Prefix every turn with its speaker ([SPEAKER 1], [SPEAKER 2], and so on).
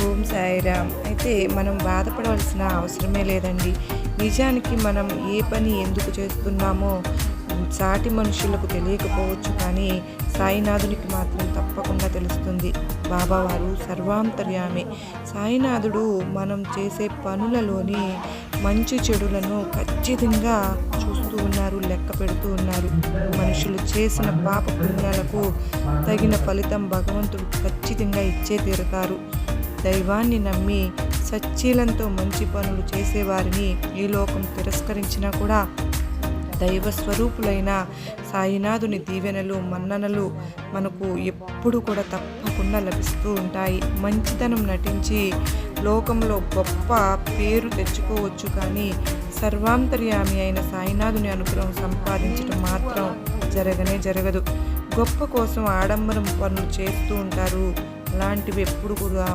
[SPEAKER 1] ఓం సాయిరామ్. అయితే మనం బాధపడవలసిన అవసరమే లేదండి. నిజానికి మనం ఏ పని ఎందుకు చేస్తున్నామో సాటి మనుషులకు తెలియకపోవచ్చు, కానీ సాయినాథునికి మాత్రం తప్పకుండా తెలుస్తుంది. బాబావారు సర్వాంతర్యామి. సాయినాథుడు మనం చేసే పనులలోని మంచి చెడులను ఖచ్చితంగా చూస్తూ ఉన్నారు, లెక్క పెడుతూ ఉన్నారు. మనుషులు చేసిన పాప పుణ్యాలకు తగిన ఫలితం భగవంతుడు ఖచ్చితంగా ఇచ్చే తీరుతారు. దైవాన్ని నమ్మి సచ్చీలంతో మంచి పనులు చేసేవారిని ఈ లోకం తిరస్కరించినా కూడా దైవ స్వరూపులైన సాయినాథుని దీవెనలు, మన్ననలు మనకు ఎప్పుడు కూడా తప్పకుండా లభిస్తూ ఉంటాయి. మంచితనం నటించి లోకంలో గొప్ప పేరు తెచ్చుకోవచ్చు, కానీ సర్వాంతర్యామి అయిన సాయినాథుని అనుగ్రహం సంపాదించడం మాత్రం జరగదు. గొప్ప కోసం ఆడంబరం పనులు చేస్తూ ఉంటారు. అలాంటివి ఎప్పుడు కూడా